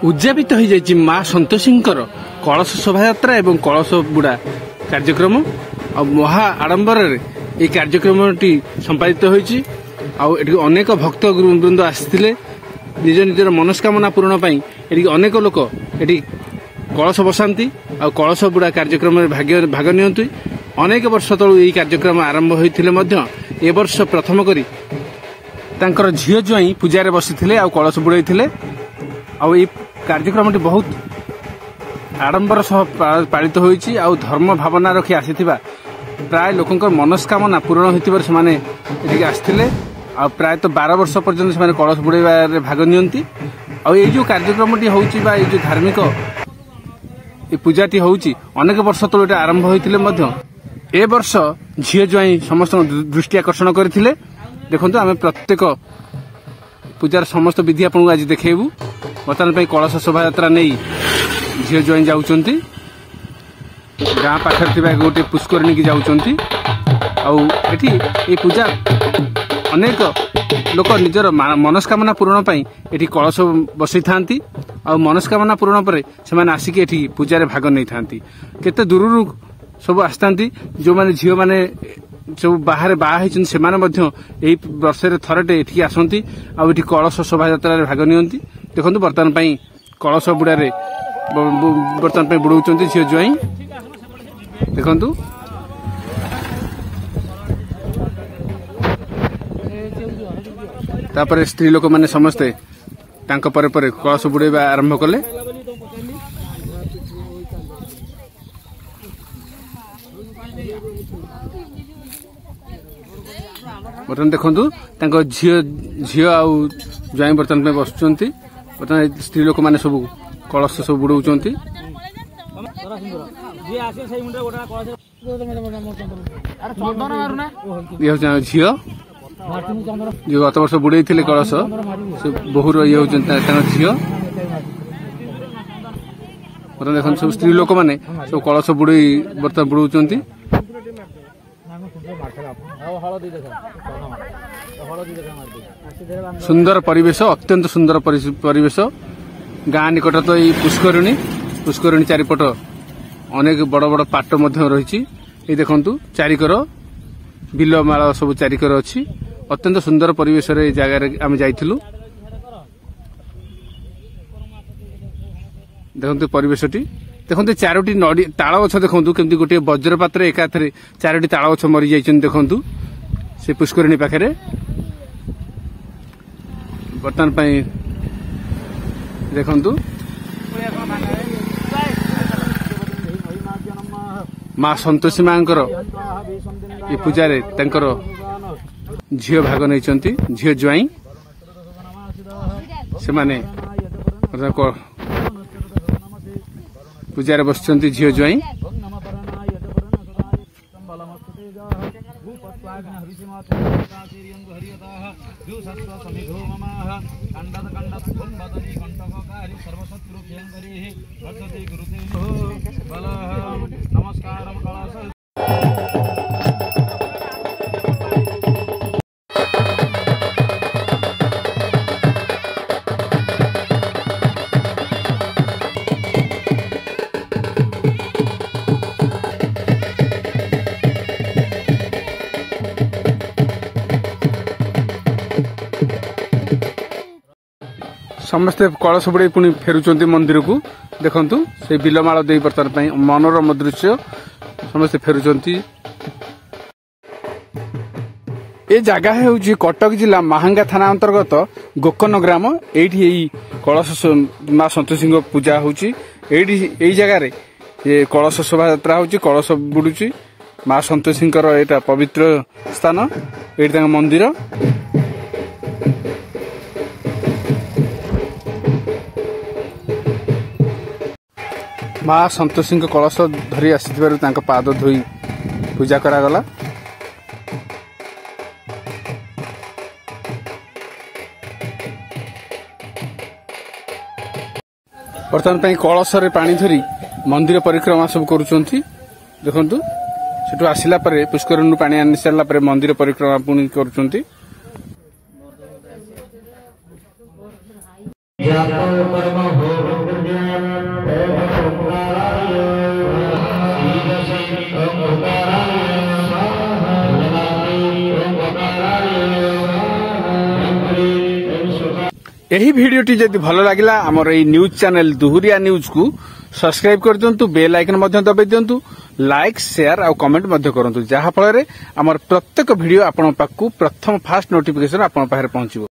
उद्यापित हो जाए माँ संतोषींकर कलश शोभायात्रा एवं कलश बुड़ा कार्यक्रम आ महा आडंबर ये कार्यक्रम संपादित होती अनेक भक्त वृंद आसी निज निजर मनस्कामना पूरण ये अनेक लोक ये कलश बसाती आ कलश बुड़ा कार्यक्रम में भाग नियंतु अनेक वर्ष तलू यही कार्यक्रम आरंभ होते ए वर्ष प्रथम करी तांकर झील ज्वाई पूजार बसी आ कलश बुड़े आई कार्यक्रम बहुत आडंबर सह पालित होती आ धर्म भावना रखी आसी प्राय लोक मनस्कामना पूरण होती आसते प्रायतः 12 वर्ष पर्यंत से कलश बुड़े भाग नियंती आई जो कार्यक्रम होगा जो धार्मिक पूजाटी होची अनेक वर्ष तले आरंभ होते ए वर्ष झील ज्वाई समस्त दृष्टि आकर्षण करते देखो आम प्रत्येक पूजार समस्त विधि आपको आज देखेबू बर्तमान कलश शोभा नहीं झील ज्वाई जाऊँच गाँ पाखे गोटे पुष्करणी की जाऊँच आई पूजा अनेक लोक निजर मनस्कामना पूरण ये कलश बसई था मनस्कामना पूरण पर से आसिक पूजार भाग नहीं था केते दूर सब आसता जो मैंने झील मैंने सब बाहर बाहर से वर्ष थरटे ये आसती आठी कलश शोभा भाग नियंती देखो बर्तमान कलश बुड़े बर्तमान बुड़ाऊँ झील ज्वाई देखु तापर स्त्री लोक मैंने समस्ते पर कलश बुड़ेबा आरंभ कले बर्तमान देखु झील आउ ज्वाई बर्तमान बसुंच बर्तमान स्त्री लोक मैंने सब कलश सब बुड़ाऊँ झील जो गत वर्ष बुड़े कलश से बहुर ये झील बर्तमान देख सब स्त्री लोक मैंने सब कलश बुड़े बर्तमान बुड़ाऊँ सुंदर परिवेश अत्यंत सुंदर परिवेश गाँ निकट तो ये पुष्करणी चारिपट अनेक बड़ बड़ पाट रही देखु चारिकर बिलमाल सब चारिकर अच्छी अत्यंत सुंदर परिवेश जगार आम जाइलु देखते परिवेशटी देखते 4टी नड़ी ताल गछ देखु केमती गोटे वज्रपात एकाथरे 4टी ताल गछ मरी जाइछन देखु से पुष्करणी पाखे बर्तमान देखु माँ संतोषी माँ ये पूजार झील भाग नहीं झील ज्वाई से माने पूजार बस झील ज्वाई नमस्कार समस्ते कलश बुड़े पुणी फेरुंच मंदिर को देखु से बिलमाल दे बर्तमान मनोरम दृश्य समस्ते फेरुंच ए जगह हूँ कटक जिला महांगा थाना अंतर्गत गोकर्ण ग्राम ये कलश माँ संतोषी पूजा होची जगार ये कलश शोभा यात्रा होची कलश बुड़ुची माँ संतोषी यहाँ पवित्र स्थान ये मंदिर माँ संतोषी कलश धरी आसी पाद धोई पूजा करागला बर्तमान कलश पानी धरी मंदिर परिक्रमा सब करुँच देखु सेठू आसला पुष्करणी पानी आनी सारा मंदिर परिक्रमा पुणी करुँच जातो कर्म हो यही भिडियोटी जदि भल लगिला आमर एई न्यूज चैनल दुहुरिया न्यूज को सब्सक्राइब कर दिंतु, बेल आइकन मध्य दबाई दिंतु, लाइक शेयर और कमेंट मध्य करंतु, जहा फल रे आमर प्रत्येक भिडियो आपण पाखु प्रथम फास्ट नोटिफिकेशन आपण पाखरे पहुंचबो।